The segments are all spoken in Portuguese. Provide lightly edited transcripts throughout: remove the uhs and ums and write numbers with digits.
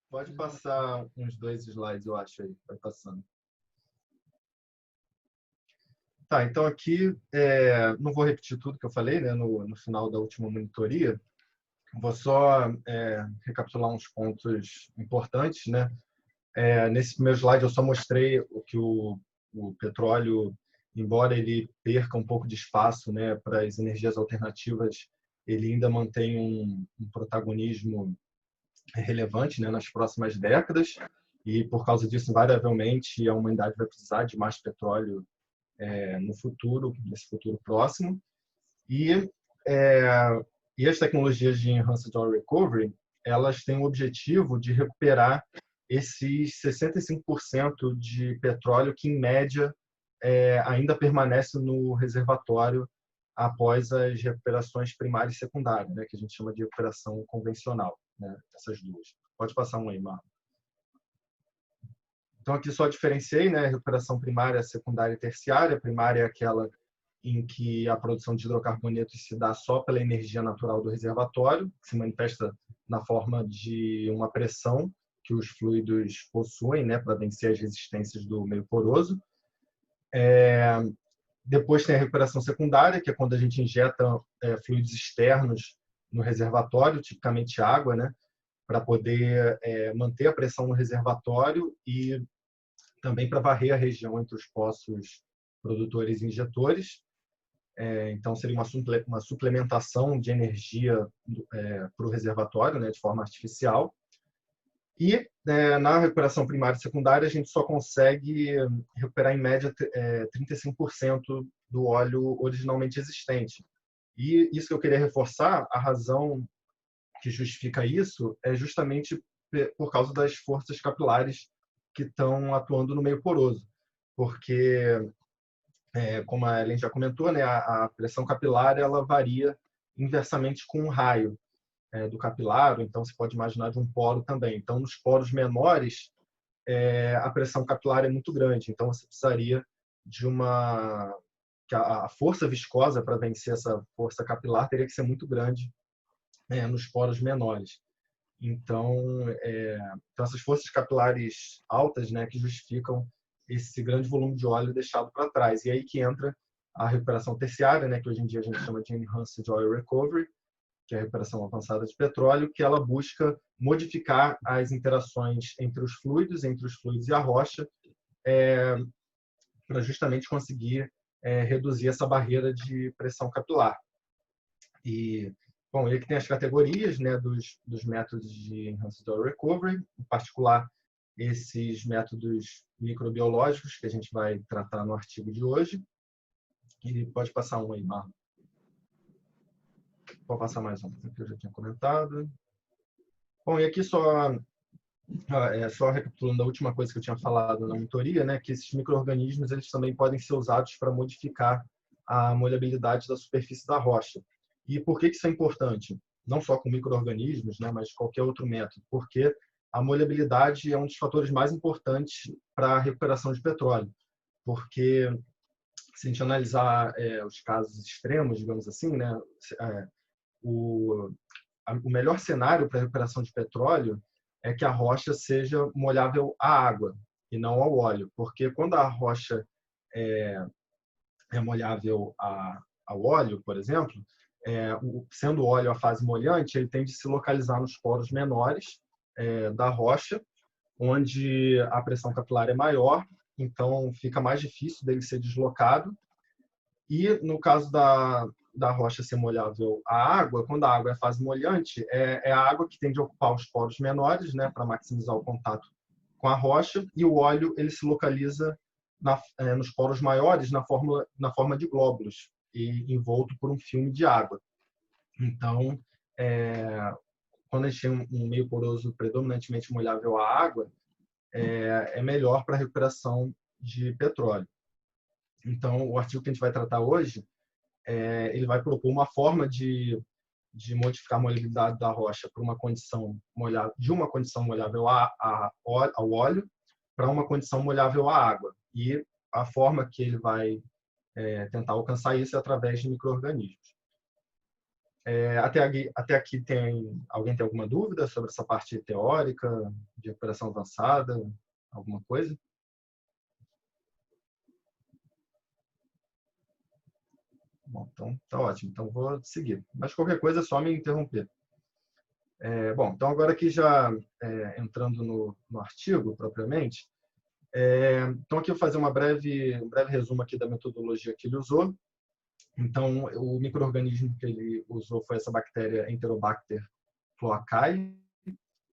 Pode passar uns 2 slides, eu acho aí. Vai passando. Tá, então aqui, não vou repetir tudo que eu falei, né, no final da última monitoria. Vou só recapitular uns pontos importantes, né? Nesse primeiro slide eu só mostrei o que o petróleo, embora ele perca um pouco de espaço, né, para as energias alternativas, ele ainda mantém um protagonismo relevante, né, nas próximas décadas, e por causa disso, invariavelmente, a humanidade vai precisar de mais petróleo no futuro, nesse futuro próximo. E, é, e as tecnologias de Enhanced Oil Recovery, elas têm o objetivo de recuperar esses 65% de petróleo que, em média, ainda permanece no reservatório após as recuperações primária e secundária, né, que a gente chama de recuperação convencional, né, essas duas. Pode passar um aí, Marlon. Então, aqui só diferenciei, né, recuperação primária, secundária e terciária. A primária é aquela em que a produção de hidrocarbonetos se dá só pela energia natural do reservatório, que se manifesta na forma de uma pressão que os fluidos possuem, né, para vencer as resistências do meio poroso. Depois tem a recuperação secundária, que é quando a gente injeta fluidos externos no reservatório, tipicamente água, né, para poder manter a pressão no reservatório e também para varrer a região entre os poços produtores e injetores. Então, seria uma suplementação de energia para o reservatório, né, de forma artificial. E na recuperação primária e secundária, a gente só consegue recuperar, em média, 35% do óleo originalmente existente. E isso que eu queria reforçar, a razão que justifica isso é justamente por causa das forças capilares que estão atuando no meio poroso. Porque, como a Ellen já comentou, né, a pressão capilar ela varia inversamente com o raio do capilar, então você pode imaginar de um poro também. Então, nos poros menores, a pressão capilar é muito grande, então você precisaria de que a força viscosa para vencer essa força capilar teria que ser muito grande nos poros menores. Então, essas forças capilares altas, né, que justificam esse grande volume de óleo deixado para trás. E aí que entra a recuperação terciária, né, que hoje em dia a gente chama de Enhanced Oil Recovery, que é a recuperação avançada de petróleo, que ela busca modificar as interações entre os fluidos e a rocha, para justamente conseguir reduzir essa barreira de pressão capilar. E, bom, ele que tem as categorias, né, dos métodos de Enhanced Oil Recovery, em particular esses métodos microbiológicos que a gente vai tratar no artigo de hoje. E pode passar um aí, Marlon. Pode passar mais um, que eu já tinha comentado. Bom, e aqui só recapitulando a última coisa que eu tinha falado na monitoria, né, que esses micro-organismos eles também podem ser usados para modificar a molhabilidade da superfície da rocha. E por que isso é importante? Não só com micro-organismos, né, mas qualquer outro método, porque a molhabilidade é um dos fatores mais importantes para a recuperação de petróleo, porque se a gente analisar os casos extremos, digamos assim, né, o melhor cenário para a recuperação de petróleo é que a rocha seja molhável à água e não ao óleo, porque quando a rocha é molhável ao óleo, por exemplo, sendo o óleo a fase molhante, ele tende a se localizar nos poros menores da rocha, onde a pressão capilar é maior, então fica mais difícil dele ser deslocado. E no caso da rocha ser molhável à água, quando a água é fase molhante, é a água que tende a ocupar os poros menores, né, para maximizar o contato com a rocha, e o óleo ele se localiza nos poros maiores na forma de glóbulos e envolto por um filme de água. Então, quando a gente tem um meio poroso predominantemente molhável à água, é melhor para a recuperação de petróleo. Então, o artigo que a gente vai tratar hoje, ele vai propor uma forma de modificar a molhabilidade da rocha para uma condição molhável, de uma condição molhável ao óleo para uma condição molhável à água. E a forma que ele vai tentar alcançar isso é através de micro-organismos. Até aqui alguém tem alguma dúvida sobre essa parte teórica de recuperação avançada? Alguma coisa? Bom, então tá ótimo. Então vou seguir. Mas qualquer coisa é só me interromper. Bom, então agora aqui já entrando no artigo propriamente, então aqui eu vou fazer um breve resumo aqui da metodologia que ele usou. Então, o micro-organismo que ele usou foi essa bactéria Enterobacter cloacae,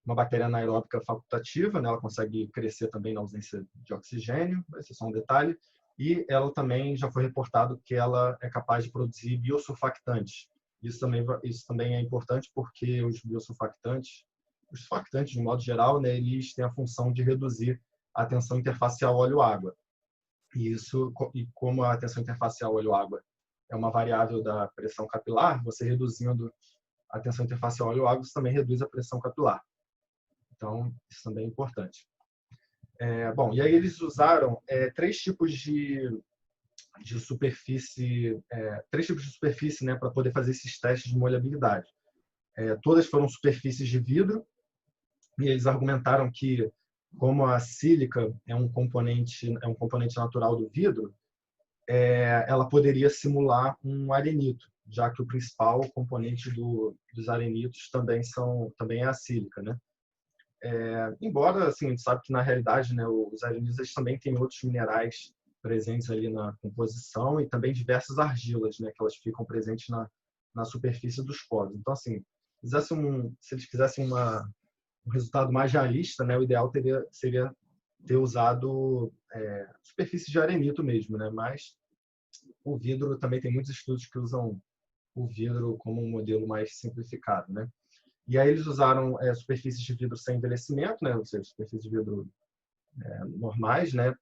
uma bactéria anaeróbica facultativa, né? Ela consegue crescer também na ausência de oxigênio, esse é só um detalhe. E ela também já foi reportado que ela é capaz de produzir biosurfactantes. Isso também é importante porque os biosurfactantes, os surfactantes de modo geral, né, eles têm a função de reduzir a tensão interfacial óleo-água. E como a tensão interfacial óleo-água é uma variável da pressão capilar, você reduzindo a tensão interfacial óleo-água, você também reduz a pressão capilar. Então, isso também é importante. Bom, e aí eles usaram três tipos de superfície, né, para poder fazer esses testes de molhabilidade. Todas foram superfícies de vidro, e eles argumentaram que, como a sílica é um componente natural do vidro, ela poderia simular um arenito, já que o principal componente dos arenitos também é a sílica, né? Embora, assim, a gente sabe que na realidade, né, os arenitos também têm outros minerais presentes ali na composição e também diversas argilas, né, que elas ficam presentes na superfície dos poros. Então, assim, se eles quisessem um resultado mais realista, né, o ideal seria ter usado superfície de arenito mesmo, né? Mas o vidro também tem muitos estudos que usam o vidro como um modelo mais simplificado, né? E aí eles usaram superfícies de vidro sem envelhecimento, né? Ou seja, superfícies de vidro normais, né?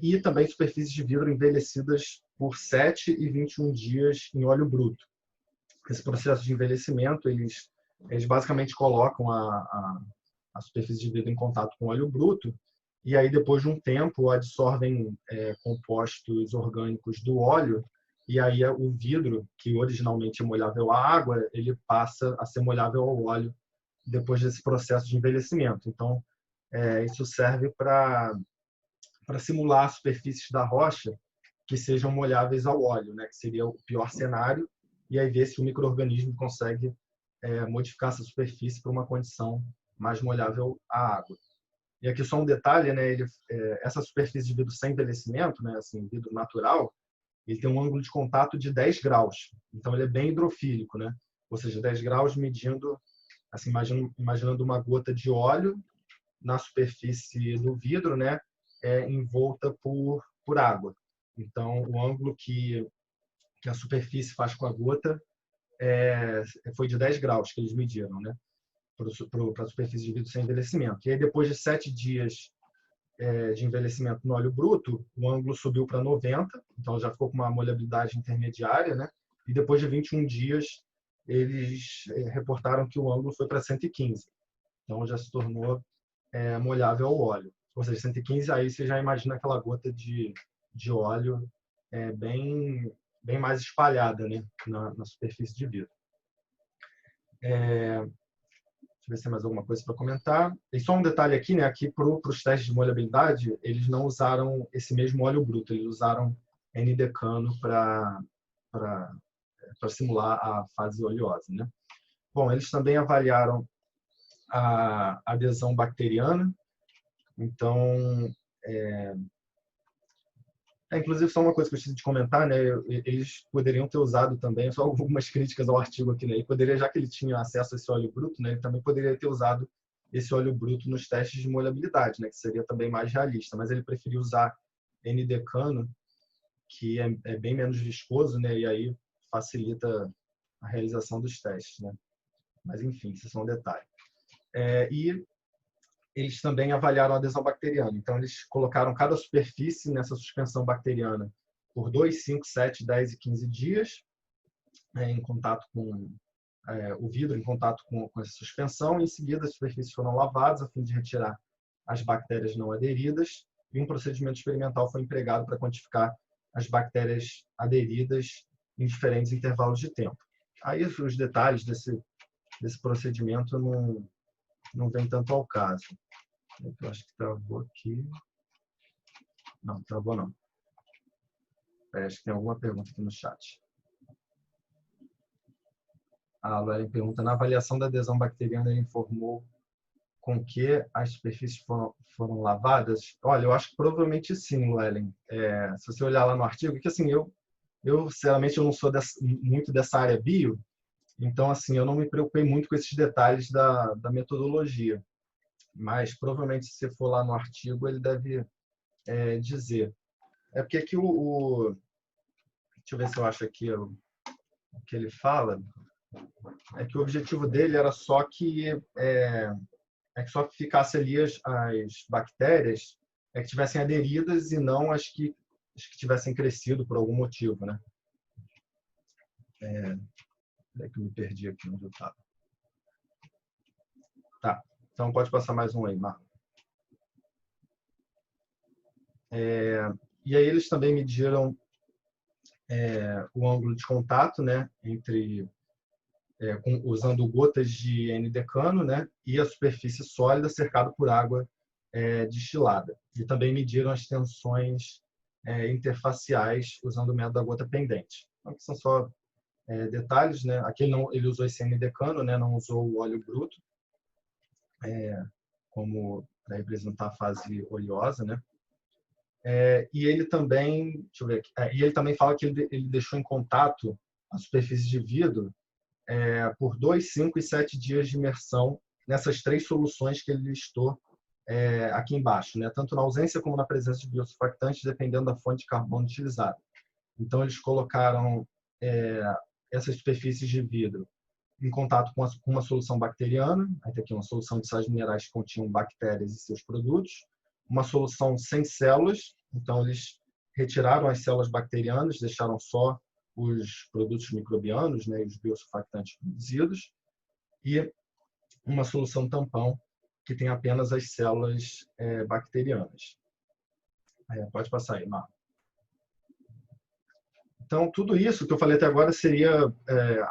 E também superfícies de vidro envelhecidas por 7 e 21 dias em óleo bruto. Esse processo de envelhecimento, eles basicamente colocam a superfície de vidro em contato com óleo bruto e aí depois de um tempo absorvem compostos orgânicos do óleo e aí o vidro, que originalmente é molhável à água, ele passa a ser molhável ao óleo depois desse processo de envelhecimento. Então, isso serve para simular superfícies da rocha que sejam molháveis ao óleo, né? Que seria o pior cenário, e aí ver se o micro-organismo consegue modificar essa superfície para uma condição mais molhável à água. E aqui só um detalhe, né? Essa superfície de vidro sem envelhecimento, né? Assim, vidro natural, ele tem um ângulo de contato de 10 graus. Então, ele é bem hidrofílico, né? Ou seja, 10 graus medindo, assim, imaginando uma gota de óleo na superfície do vidro, né? Envolta por água. Então, o ângulo que a superfície faz com a gota foi de 10 graus que eles mediram, né? Para a superfície de vidro sem envelhecimento. E aí, depois de 7 dias de envelhecimento no óleo bruto, o ângulo subiu para 90, então já ficou com uma molhabilidade intermediária, né? E depois de 21 dias, eles reportaram que o ângulo foi para 115. Então já se tornou molhável ao óleo. Ou seja, 115, aí você já imagina aquela gota de óleo bem mais espalhada, né? na superfície de vidro. Deixa eu ver se tem mais alguma coisa para comentar. E só um detalhe aqui, né? Aqui para os testes de molhabilidade, eles não usaram esse mesmo óleo bruto, eles usaram N-decano para simular a fase oleosa, né? Bom, eles também avaliaram a adesão bacteriana. Então, inclusive, só uma coisa que eu esqueci de comentar, né? Eles poderiam ter usado também, só algumas críticas ao artigo aqui, né? Ele poderia, já que ele tinha acesso a esse óleo bruto, né? Ele também poderia ter usado esse óleo bruto nos testes de molhabilidade, né? Que seria também mais realista, mas ele preferiu usar N-decano, que é bem menos viscoso, né? E aí facilita a realização dos testes, né? Mas, enfim, isso é só um detalhe. E eles também avaliaram a adesão bacteriana. Então, eles colocaram cada superfície nessa suspensão bacteriana por 2, 5, 7, 10 e 15 dias, em contato com o vidro, em contato com essa suspensão. Em seguida, as superfícies foram lavadas a fim de retirar as bactérias não aderidas e um procedimento experimental foi empregado para quantificar as bactérias aderidas em diferentes intervalos de tempo. Aí os detalhes desse procedimento não vem tanto ao caso. Eu acho que travou aqui. Não, travou não. Acho que tem alguma pergunta aqui no chat. A Lauren pergunta, na avaliação da adesão bacteriana, ele informou com que as superfícies foram lavadas? Olha, eu acho que provavelmente sim, Lauren. Se você olhar lá no artigo, que assim, eu sinceramente, eu não sou muito dessa área bio, então, assim, eu não me preocupei muito com esses detalhes da metodologia. Mas, provavelmente, se você for lá no artigo, ele deve dizer. É porque aqui deixa eu ver se eu acho aqui o que ele fala. É que o objetivo dele era só que só ficasse ali as bactérias que tivessem aderidas e não as que tivessem crescido por algum motivo, né? É que eu me perdi aqui onde eu estava. Tá, então pode passar mais um aí, Marco. E aí eles também mediram o ângulo de contato, né, usando gotas de N-decano, né, e a superfície sólida cercada por água destilada. E também mediram as tensões interfaciais usando o método da gota pendente. Então, aqui são só detalhes, né? Aqui ele usou esse N-decano, né, não usou o óleo bruto, como para representar a fase oleosa, né? E ele também, deixa eu ver aqui, e ele também fala que ele deixou em contato a superfície de vidro por 2, 5 e 7 dias de imersão nessas 3 soluções que ele listou aqui embaixo, né? Tanto na ausência como na presença de biosurfactantes, dependendo da fonte de carbono utilizada. Então, eles colocaram essas superfícies de vidro em contato com uma solução bacteriana, aí tem aqui uma solução de sais minerais que continham bactérias e seus produtos, uma solução sem células, então eles retiraram as células bacterianas, deixaram só os produtos microbianos, né, os biosurfactantes produzidos, e uma solução tampão que tem apenas as células bacterianas. Pode passar aí, Marco. Então, tudo isso que eu falei até agora seria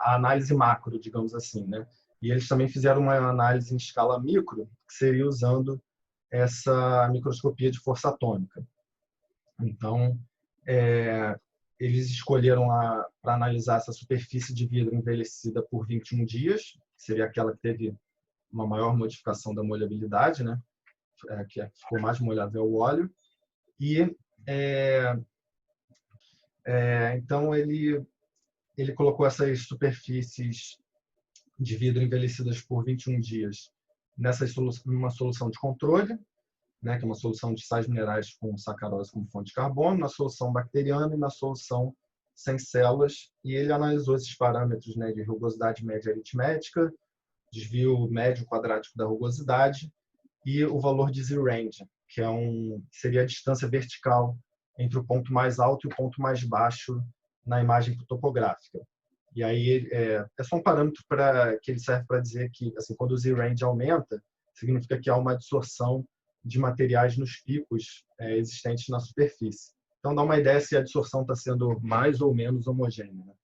a análise macro, digamos assim, né? E eles também fizeram uma análise em escala micro, que seria usando essa microscopia de força atômica. Então, eles escolheram para analisar essa superfície de vidro envelhecida por 21 dias, que seria aquela que teve uma maior modificação da molhabilidade, né? Que ficou mais molhável ao óleo. E então ele colocou essas superfícies de vidro envelhecidas por 21 dias numa solução de controle, né, que é uma solução de sais minerais com sacarose como fonte de carbono, na solução bacteriana e na solução sem células. E ele analisou esses parâmetros, né, de rugosidade média aritmética, desvio médio quadrático da rugosidade e o valor de Z-range, que seria a distância vertical entre o ponto mais alto e o ponto mais baixo na imagem topográfica. E aí é só um parâmetro que ele serve para dizer que, assim, quando o Z-range aumenta, significa que há uma adsorção de materiais nos picos existentes na superfície. Então dá uma ideia se a adsorção está sendo mais ou menos homogênea, né?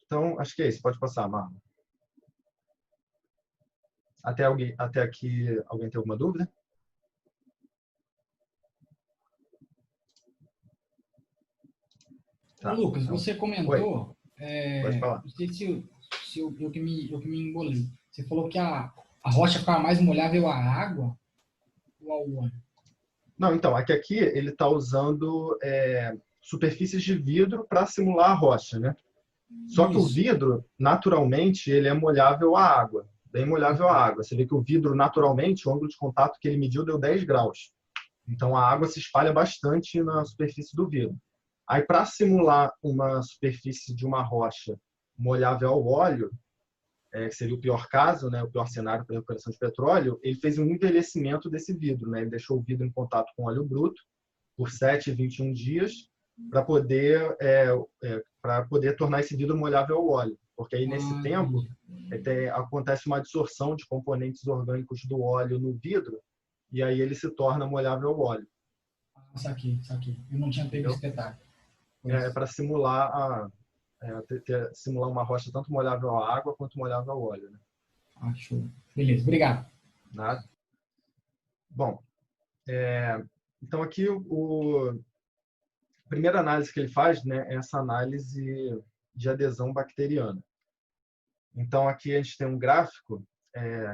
Então acho que é isso. Pode passar, Marlon. Até aqui, alguém tem alguma dúvida? Tá, Lucas, então, você comentou, pode falar. Não sei se eu que me embolei. Você falou que a rocha ficava mais molhável à água ou ao óleo? Não, então, aqui ele está usando superfícies de vidro para simular a rocha, né? Só que o vidro, naturalmente, ele é molhável à água, bem molhável à água. Você vê que o vidro, naturalmente, o ângulo de contato que ele mediu deu 10 graus. Então, a água se espalha bastante na superfície do vidro. Aí, para simular uma superfície de uma rocha molhável ao óleo, que seria o pior caso, né, o pior cenário para a recuperação de petróleo, ele fez um envelhecimento desse vidro, né? Ele deixou o vidro em contato com óleo bruto por 7 e 21 dias para poder tornar esse vidro molhável ao óleo, porque aí nesse tempo acontece uma absorção de componentes orgânicos do óleo no vidro e aí ele se torna molhável ao óleo. Saquei. Eu não tinha pego esse detalhe. Pois. para simular simular uma rocha tanto molhável à água quanto molhável ao óleo, né? Ah, show. Beleza, obrigado. Nada. Bom, então aqui a primeira análise que ele faz, né, é essa análise de adesão bacteriana. Então aqui a gente tem um gráfico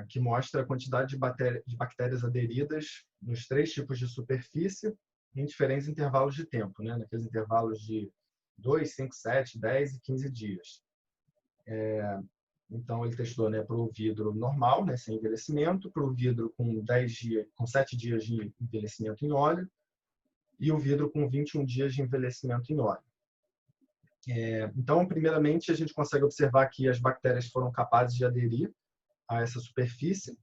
que mostra a quantidade de bactérias aderidas nos 3 tipos de superfície em diferentes intervalos de tempo, né? Naqueles intervalos de 2, 5, 7, 10 e 15 dias. Então ele testou, né, para o vidro normal, né, sem envelhecimento, para o vidro com 10 dias, com 7 dias de envelhecimento em óleo e o vidro com 21 dias de envelhecimento em óleo. Então, primeiramente, a gente consegue observar que as bactérias foram capazes de aderir a essa superfície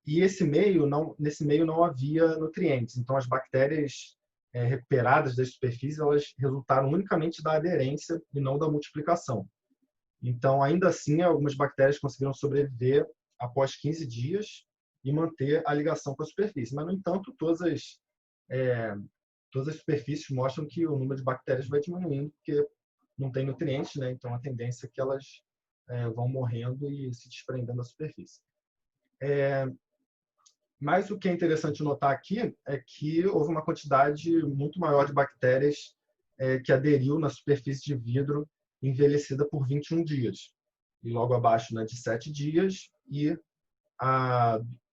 e nesse meio não havia nutrientes. Então, as bactérias recuperadas das superfícies, elas resultaram unicamente da aderência e não da multiplicação. Então, ainda assim, algumas bactérias conseguiram sobreviver após 15 dias e manter a ligação com a superfície. Mas, no entanto, todas as superfícies mostram que o número de bactérias vai diminuindo, porque não tem nutrientes, né? Então, a tendência é que elas vão morrendo e se desprendendo da superfície. Mas o que é interessante notar aqui é que houve uma quantidade muito maior de bactérias que aderiu na superfície de vidro envelhecida por 21 dias. E logo abaixo, né, de 7 dias, e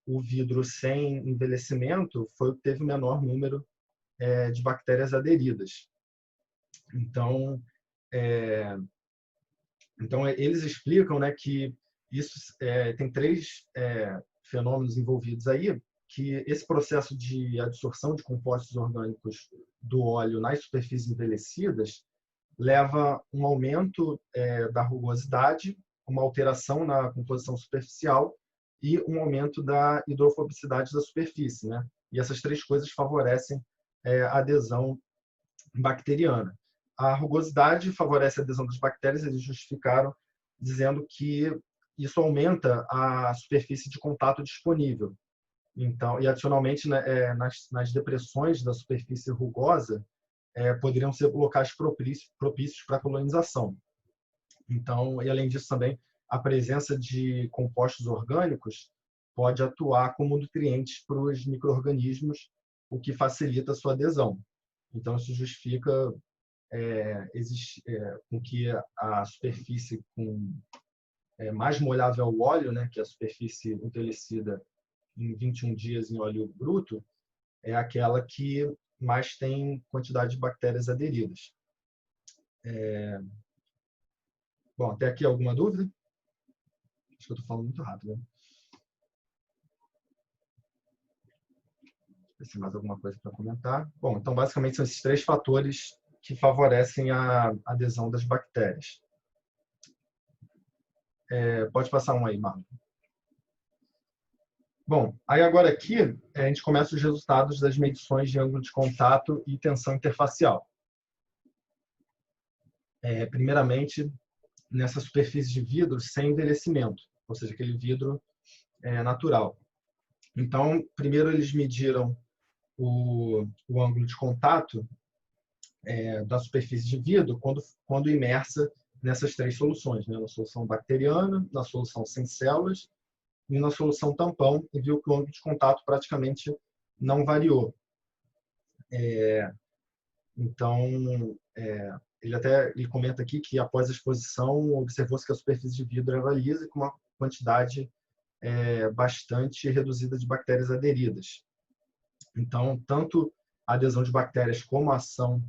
o vidro sem envelhecimento foi o que teve o menor número de bactérias aderidas. Então, eles explicam, né, que isso tem 3 fenômenos envolvidos aí, que esse processo de adsorção de compostos orgânicos do óleo nas superfícies envelhecidas leva um aumento da rugosidade, uma alteração na composição superficial e um aumento da hidrofobicidade da superfície, né? E essas 3 coisas favorecem a adesão bacteriana. A rugosidade favorece a adesão das bactérias, eles justificaram dizendo que isso aumenta a superfície de contato disponível. Então, e adicionalmente, né, nas depressões da superfície rugosa, poderiam ser locais propícios para a colonização. Então, e além disso também, a presença de compostos orgânicos pode atuar como nutrientes para os micro-organismos, o que facilita a sua adesão. Então, isso justifica com que a superfície mais molhável ao óleo, né, que é a superfície envelhecida em 21 dias em óleo bruto, é aquela que mais tem quantidade de bactérias aderidas. Bom, até aqui alguma dúvida? Acho que eu estou falando muito rápido, né? Ver se mais alguma coisa para comentar. Bom, então basicamente são esses 3 fatores que favorecem a adesão das bactérias. Pode passar um aí, Marlon. Bom, aí agora aqui a gente começa os resultados das medições de ângulo de contato e tensão interfacial. Primeiramente, nessa superfície de vidro sem envelhecimento, ou seja, aquele vidro natural. Então, primeiro eles mediram o ângulo de contato da superfície de vidro quando imersa nessas 3 soluções, né? Na solução bacteriana, na solução sem células e na solução tampão, e viu que o ângulo de contato praticamente não variou. Então, ele comenta aqui que após a exposição observou-se que a superfície de vidro era lisa com uma quantidade bastante reduzida de bactérias aderidas. Então, tanto a adesão de bactérias como a ação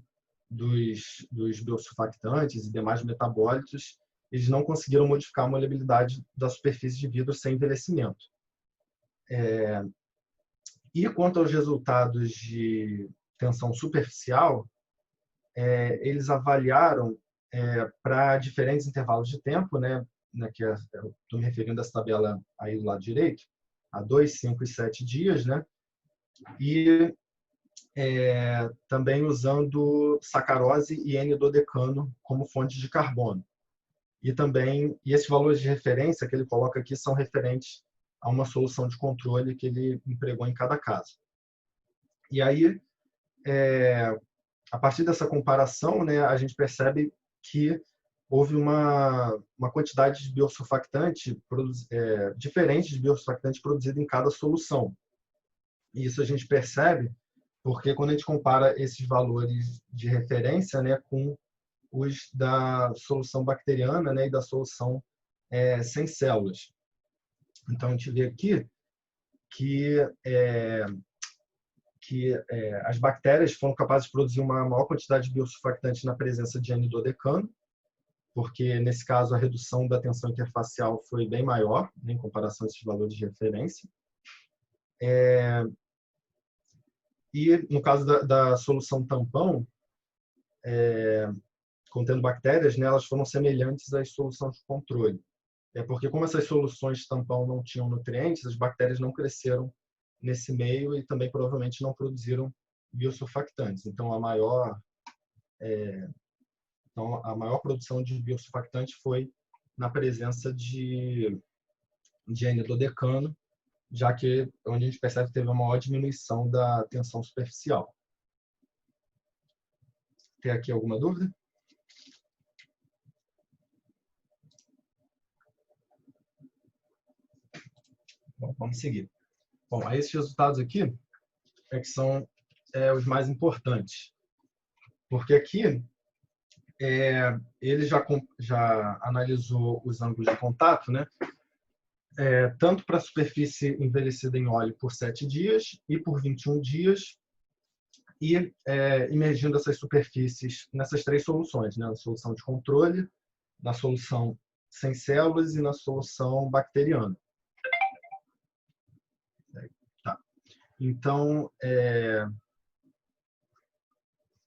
dos biosurfactantes e demais metabólitos, eles não conseguiram modificar a molebilidade da superfície de vidro sem envelhecimento. E quanto aos resultados de tensão superficial, eles avaliaram para diferentes intervalos de tempo, né, que estou me referindo a essa tabela aí do lado direito, a 2, 5 e 7 dias, né, e também usando sacarose e N-dodecano como fonte de carbono. E esses valores de referência que ele coloca aqui são referentes a uma solução de controle que ele empregou em cada caso. E aí, a partir dessa comparação, né, a gente percebe que houve uma quantidade de biosurfactante diferente de biosurfactante produzido em cada solução. E isso a gente percebe porque quando a gente compara esses valores de referência, né, com os da solução bacteriana, né, e da solução sem células. Então, a gente vê aqui que, as bactérias foram capazes de produzir uma maior quantidade de biosurfactante na presença de N-dodecano, porque, nesse caso, a redução da tensão interfacial foi bem maior, né, em comparação a esses valores de referência. E, no caso da solução tampão, contendo bactérias, né, elas foram semelhantes às soluções de controle. Porque, como essas soluções tampão não tinham nutrientes, as bactérias não cresceram nesse meio e também provavelmente não produziram biosurfactantes. Então, a maior produção de biosurfactante foi na presença de N-dodecano, já que onde a gente percebe que teve uma maior diminuição da tensão superficial. Tem aqui alguma dúvida? Bom, vamos seguir. Bom, esses resultados aqui que são os mais importantes. Porque aqui ele já analisou os ângulos de contato, né? Tanto para a superfície envelhecida em óleo por 7 dias e por 21 dias, e imergindo essas superfícies nessas 3 soluções, né? Na solução de controle, na solução sem células e na solução bacteriana. Tá. Então,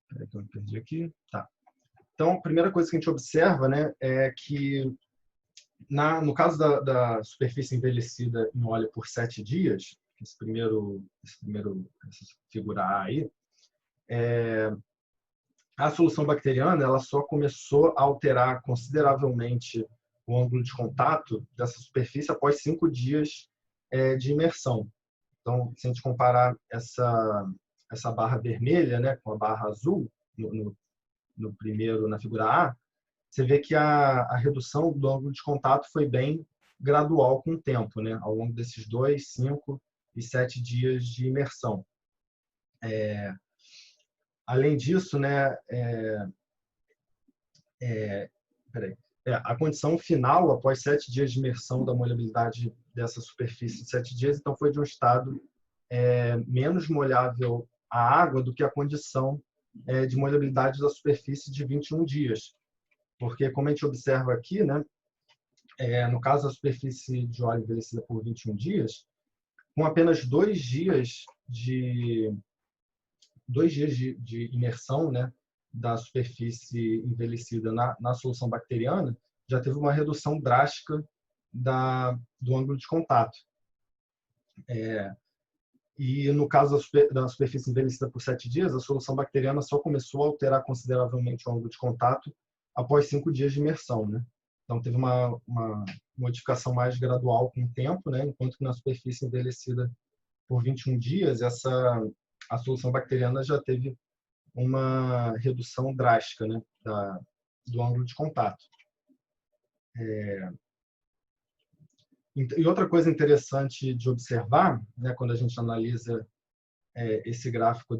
peraí que eu me perdi aqui. Tá. Então, a primeira coisa que a gente observa, né, é que no caso da superfície envelhecida em óleo por 7 dias, essa figura A aí, a solução bacteriana ela só começou a alterar consideravelmente o ângulo de contato dessa superfície após 5 dias de imersão. Então, se a gente comparar essa barra vermelha, né, com a barra azul na figura A, você vê que a redução do ângulo de contato foi bem gradual com o tempo, né, ao longo desses 2, 5 e 7 dias de imersão. Além disso, né, a condição final, após 7 dias de imersão da molhabilidade dessa superfície de 7 dias, então foi de um estado menos molhável à água do que a condição de molhabilidade da superfície de 21 dias. Porque, como a gente observa aqui, né, no caso da superfície de óleo envelhecida por 21 dias, com apenas 2 dias de imersão, né, da superfície envelhecida na solução bacteriana, já teve uma redução drástica do ângulo de contato. E no caso da superfície envelhecida por 7 dias, a solução bacteriana só começou a alterar consideravelmente o ângulo de contato após 5 dias de imersão, né? Então teve uma modificação mais gradual com o tempo, né? Enquanto que na superfície envelhecida por 21 dias, a solução bacteriana já teve uma redução drástica, né, do ângulo de contato. E outra coisa interessante de observar, né, quando a gente analisa esse gráfico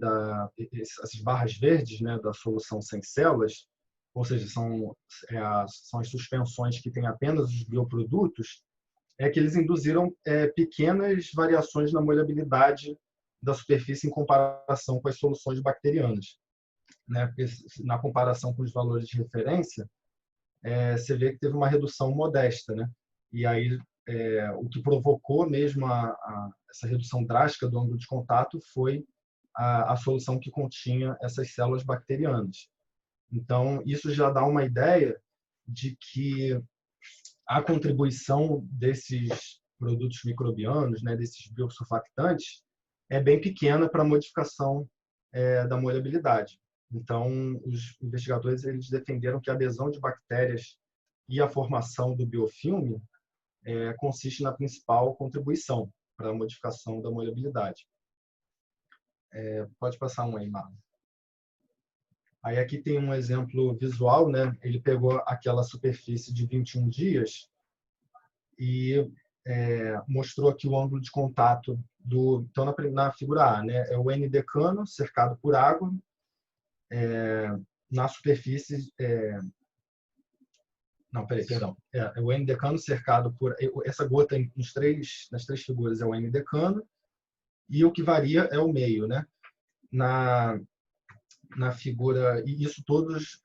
essas barras verdes, né, da solução sem células, ou seja, são as suspensões que têm apenas os bioprodutos, é que eles induziram pequenas variações na molhabilidade da superfície em comparação com as soluções bacterianas, né? Porque na comparação com os valores de referência, você vê que teve uma redução modesta, né? E aí o que provocou mesmo essa redução drástica do ângulo de contato foi a solução que continha essas células bacterianas. Então, isso já dá uma ideia de que a contribuição desses produtos microbianos, né, desses biosurfactantes, é bem pequena para a modificação da molhabilidade. Então, os investigadores eles defenderam que a adesão de bactérias e a formação do biofilme consiste na principal contribuição para a modificação da molhabilidade. Pode passar um aí, Marlon. Aí aqui tem um exemplo visual, né? Ele pegou aquela superfície de 21 dias e mostrou aqui o ângulo de contato então na figura A, né? É o N decano cercado por água na superfície. Não, perdão. É o N decano cercado por essa gota nas três figuras é o N decano e o que varia é o meio, né? Na figura, e isso todos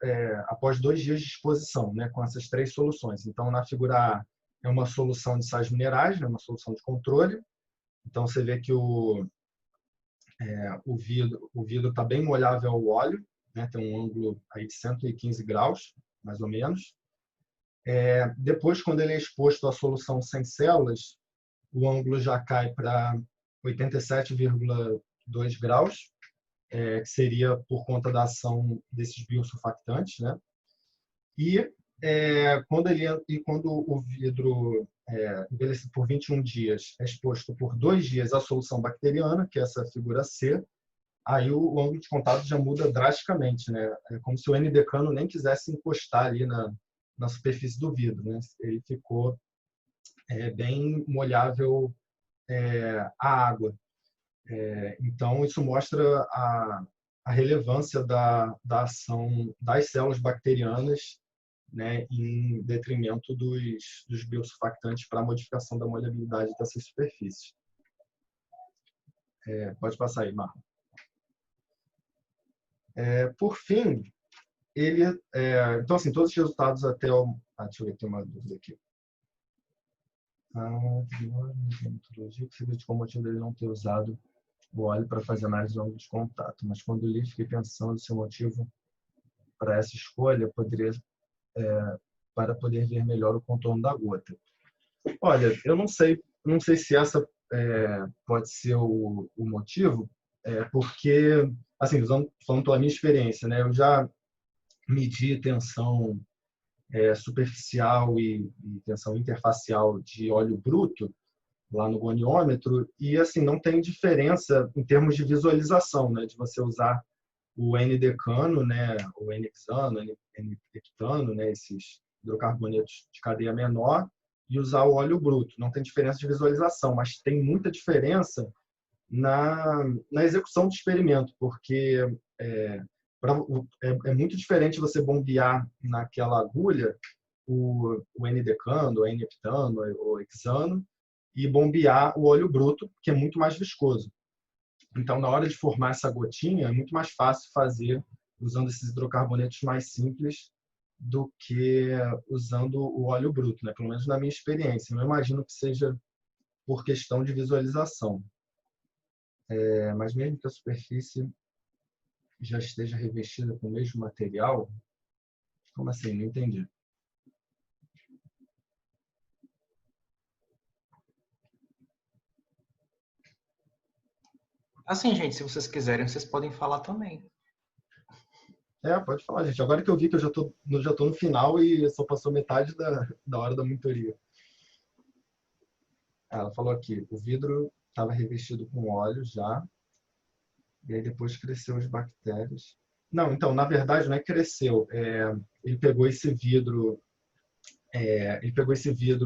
após 2 dias de exposição, né, com essas três soluções. Então, na figura A, é uma solução de sais minerais, né, uma solução de controle. Então, você vê que o vidro está bem molhável ao óleo, né, tem um ângulo aí de 115 graus, mais ou menos. Depois, quando ele é exposto à solução sem células, o ângulo já cai para 87,2 graus, que seria por conta da ação desses biosurfactantes, né? E quando o vidro envelhecido por 21 dias é exposto por 2 dias à solução bacteriana, que é essa figura C, aí o ângulo de contato já muda drasticamente, né? É como se o N-decano nem quisesse encostar ali na superfície do vidro, né? Ele ficou bem molhável à água. Então, isso mostra a relevância da ação das células bacterianas, né, em detrimento dos biosurfactantes para a modificação da molhabilidade dessas superfícies. Pode passar aí, Marco. Por fim, então, assim, todos os resultados até o... deixa eu ver, tem uma dúvida aqui. Metodologia que se criticou o motivo dele não ter usado o óleo para fazer análise de ângulo de contato, mas quando li, fiquei pensando se o motivo para essa escolha poderia para poder ver melhor o contorno da gota. Olha, eu não sei se essa pode ser o motivo, porque, assim, falando pela minha experiência, né, eu já medi tensão superficial e tensão interfacial de óleo bruto lá no goniômetro e, assim, não tem diferença em termos de visualização, né, de você usar o N-decano, né, o N-hexano, N-heptano, né, esses hidrocarbonetos de cadeia menor, e usar o óleo bruto. Não tem diferença de visualização, mas tem muita diferença na execução do experimento, porque é muito diferente você bombear naquela agulha o N-decano, o N-heptano, o hexano, e bombear o óleo bruto, que é muito mais viscoso. Então, na hora de formar essa gotinha, é muito mais fácil fazer usando esses hidrocarbonetos mais simples do que usando o óleo bruto, né? Pelo menos na minha experiência. Não imagino que seja por questão de visualização. Mas mesmo que a superfície já esteja revestida com o mesmo material, como assim? Não entendi. Assim, gente, se vocês quiserem, vocês podem falar também. Pode falar, gente. Agora que eu vi que eu já tô no final e só passou metade da hora da monitoria. Ela falou aqui, o vidro estava revestido com óleo já, e aí depois cresceu as bactérias. Não, então, na verdade, não é que cresceu. Ele pegou esse vidro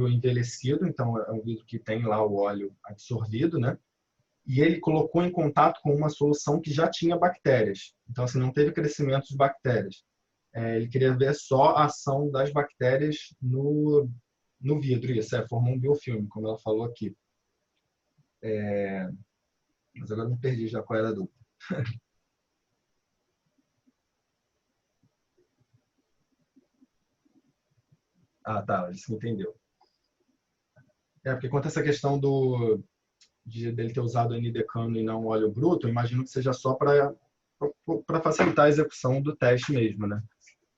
envelhecido, então é um vidro que tem lá o óleo absorvido, né? E ele colocou em contato com uma solução que já tinha bactérias. Então, assim, não teve crescimento de bactérias. Ele queria ver só a ação das bactérias no vidro. Isso, formou um biofilme, como ela falou aqui. Mas agora me perdi já qual era a dúvida. Tá, isso me entendeu. Porque quanto a essa questão dele ter usado N-decano e não óleo bruto, eu imagino que seja só para facilitar a execução do teste mesmo, né?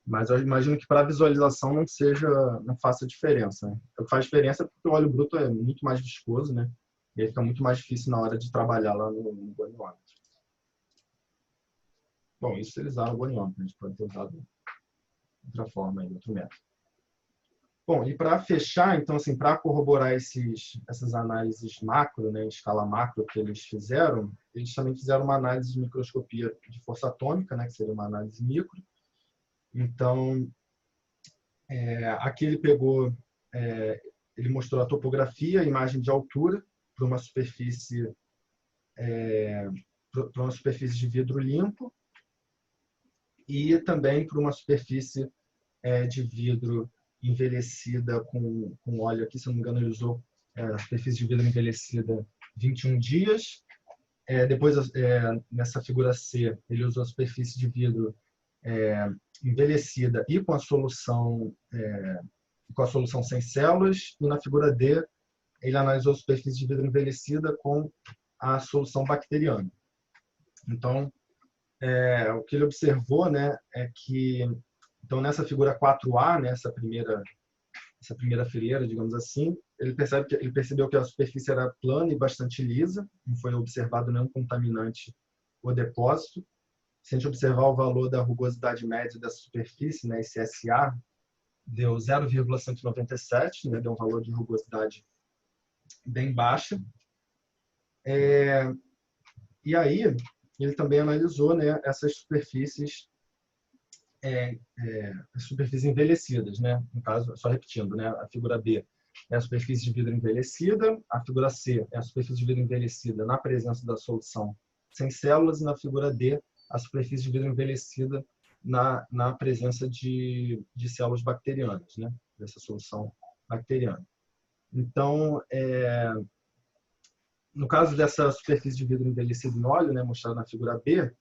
Mas eu imagino que para visualização não faça diferença, né? O que faz diferença é porque o óleo bruto é muito mais viscoso, né? E aí fica muito mais difícil na hora de trabalhar lá no goniômetro. Bom, isso eles usaram o goniômetro, a gente pode ter usado de outra forma, outro método. Bom, e para fechar, então, assim, para corroborar essas análises macro, né, em escala macro que eles fizeram, eles também fizeram uma análise de microscopia de força atômica, né, que seria uma análise micro. Então, aqui ele pegou, ele mostrou a topografia, a imagem de altura para uma superfície de vidro limpo e também para uma superfície de vidro envelhecida com óleo. Aqui, se não me engano, ele usou a superfície de vidro envelhecida 21 dias. Depois, nessa figura C, ele usou a superfície de vidro envelhecida e com a solução sem células. E na figura D, ele analisou a superfície de vidro envelhecida com a solução bacteriana. Então, o que ele observou, né, é que então nessa figura 4A, né, essa primeira fileira, digamos assim, ele percebeu que a superfície era plana e bastante lisa, não foi observado nenhum contaminante ou depósito. Se a gente observar o valor da rugosidade média dessa superfície, né, esse SA, deu 0,197, né, deu um valor de rugosidade bem baixa. E aí, ele também analisou, né, essas superfícies envelhecidas, né? No caso, só repetindo, né? A figura B é a superfície de vidro envelhecida, a figura C é a superfície de vidro envelhecida na presença da solução sem células, e na figura D, a superfície de vidro envelhecida na presença de células bacterianas, né? Dessa solução bacteriana. Então, no caso dessa superfície de vidro envelhecido em óleo, né, mostrada na figura B,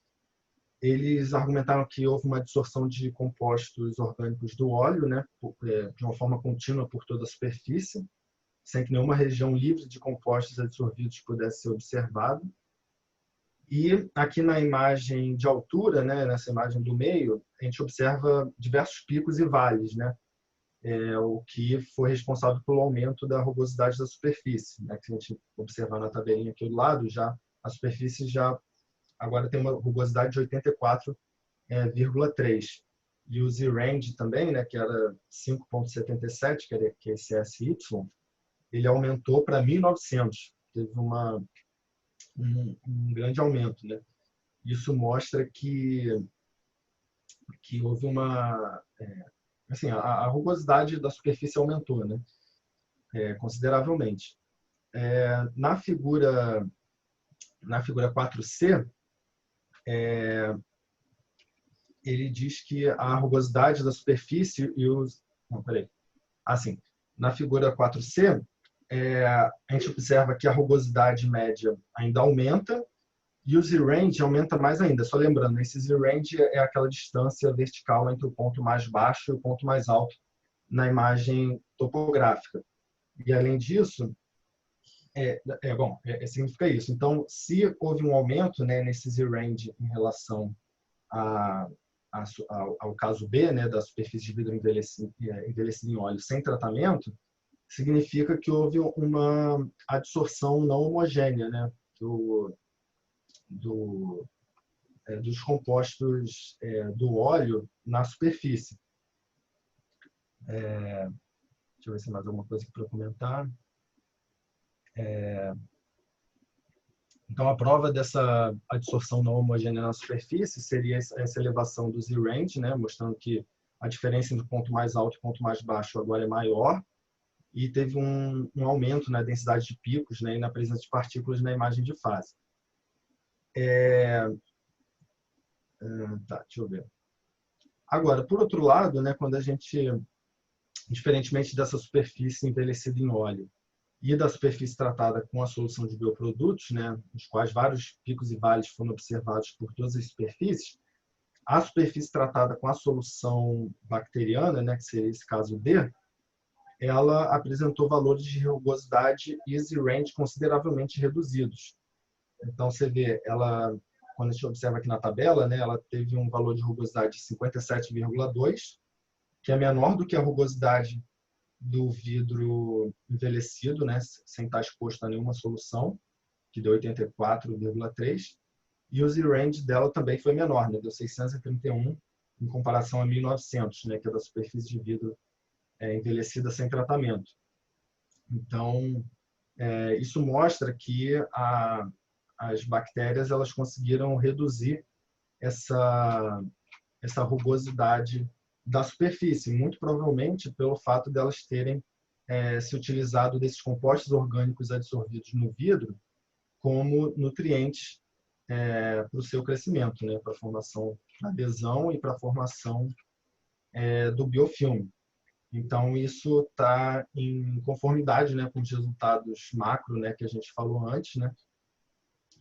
eles argumentaram que houve uma absorção de compostos orgânicos do óleo, né, de uma forma contínua por toda a superfície, sem que nenhuma região livre de compostos absorvidos pudesse ser observada. E aqui na imagem de altura, né, nessa imagem do meio, a gente observa diversos picos e vales, né, o que foi responsável pelo aumento da rugosidade da superfície, né, que se a gente observar na tabelinha aqui do lado, já a superfície já agora tem uma rugosidade de 84,3. E o Z-Range também, né, que era 5,77, que é esse SY, ele aumentou para 1.900. Teve um grande aumento, né? Isso mostra que houve uma... assim, a rugosidade da superfície aumentou, né? Consideravelmente. Na figura 4C, ele diz que a rugosidade da superfície e os... Não, peraí. Assim, na figura 4C, a gente observa que a rugosidade média ainda aumenta e o Z-Range aumenta mais ainda. Só lembrando, esse Z-Range é aquela distância vertical entre o ponto mais baixo e o ponto mais alto na imagem topográfica. E, além disso, significa isso. Então, se houve um aumento, né, nesse Z-Range em relação ao caso B, né, da superfície de vidro envelhecida em óleo sem tratamento, significa que houve uma adsorção não homogênea, né, dos compostos do óleo na superfície. Deixa eu ver se tem mais alguma coisa para comentar. Então, a prova dessa adsorção não homogênea na superfície seria essa elevação do Z-Range, né, mostrando que a diferença entre o ponto mais alto e o ponto mais baixo agora é maior, e teve um aumento na densidade de picos, né, e na presença de partículas na imagem de fase. Deixa eu ver. Agora, por outro lado, né, quando a gente, diferentemente dessa superfície envelhecida em óleo e da superfície tratada com a solução de bioprodutos, né, nos quais vários picos e vales foram observados por todas as superfícies, a superfície tratada com a solução bacteriana, né, que seria esse caso D, ela apresentou valores de rugosidade e Z-Range consideravelmente reduzidos. Então, você vê, quando a gente observa aqui na tabela, né, ela teve um valor de rugosidade de 57,2, que é menor do que a rugosidade do vidro envelhecido, né, sem estar exposto a nenhuma solução, que deu 84,3, e o Z-Range dela também foi menor, né, deu 631 em comparação a 1.900, né, que é da superfície de vidro envelhecida sem tratamento. Então, isso mostra que as bactérias elas conseguiram reduzir essa rugosidade da superfície, muito provavelmente pelo fato de elas terem se utilizado desses compostos orgânicos absorvidos no vidro como nutrientes para o seu crescimento, né, para a formação da adesão e para a formação do biofilme. Então, isso está em conformidade, né, com os resultados macro, né, que a gente falou antes, né,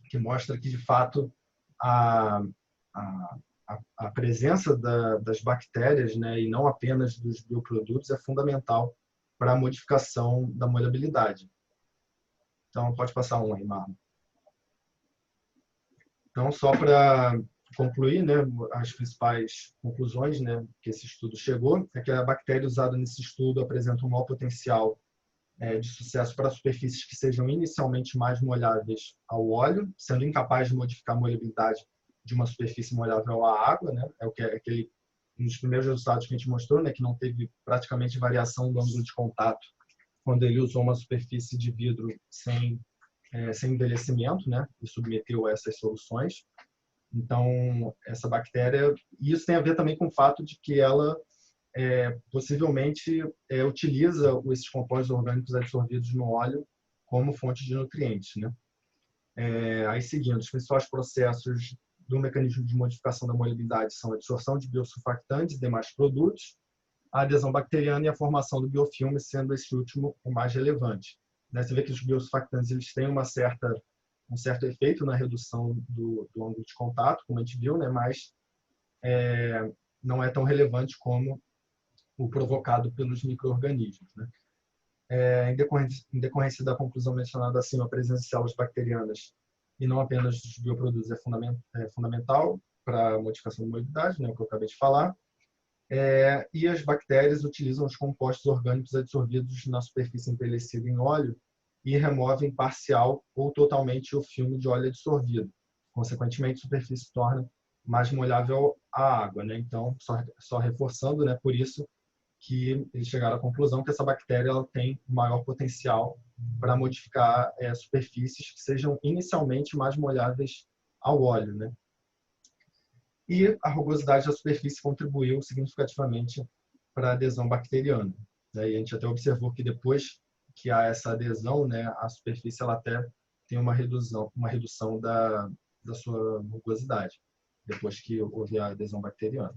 que mostra que, de fato, a presença das bactérias, né, e não apenas dos bioprodutos, é fundamental para a modificação da molhabilidade. Então, pode passar um aí, Marlon. Então, só para concluir, né, as principais conclusões, né, que esse estudo chegou, é que a bactéria usada nesse estudo apresenta um maior potencial de sucesso para superfícies que sejam inicialmente mais molháveis ao óleo, sendo incapaz de modificar a molhabilidade de uma superfície molhável à água, né? É o que aquele um dos primeiros resultados que a gente mostrou, né, que não teve praticamente variação do ângulo de contato quando ele usou uma superfície de vidro sem envelhecimento, né, e submeteu a essas soluções. Então, essa bactéria, e isso tem a ver também com o fato de que ela possivelmente utiliza esses compostos orgânicos absorvidos no óleo como fonte de nutrientes, né? Aí, seguindo, os principais processos do mecanismo de modificação da molhabilidade são a absorção de biosurfactantes e demais produtos, a adesão bacteriana e a formação do biofilme, sendo esse último o mais relevante. Você vê que os biosurfactantes eles têm um certo efeito na redução do ângulo de contato, como a gente viu, né? Mas não é tão relevante como o provocado pelos micro-organismos, né? Em decorrência da conclusão mencionada acima, a presença de células bacterianas e não apenas dos bioprodutos é fundamental para a modificação da molhabilidade, né, o que eu acabei de falar. E as bactérias utilizam os compostos orgânicos absorvidos na superfície envelhecida em óleo e removem parcial ou totalmente o filme de óleo absorvido. Consequentemente, a superfície se torna mais molhável à água, né? Então, só reforçando, né, por isso que eles chegaram à conclusão que essa bactéria ela tem maior potencial para modificar superfícies que sejam inicialmente mais molháveis ao óleo, né? E a rugosidade da superfície contribuiu significativamente para a adesão bacteriana, né? E a gente até observou que depois que há essa adesão, né, a superfície ela até tem uma redução da sua rugosidade, depois que houve a adesão bacteriana.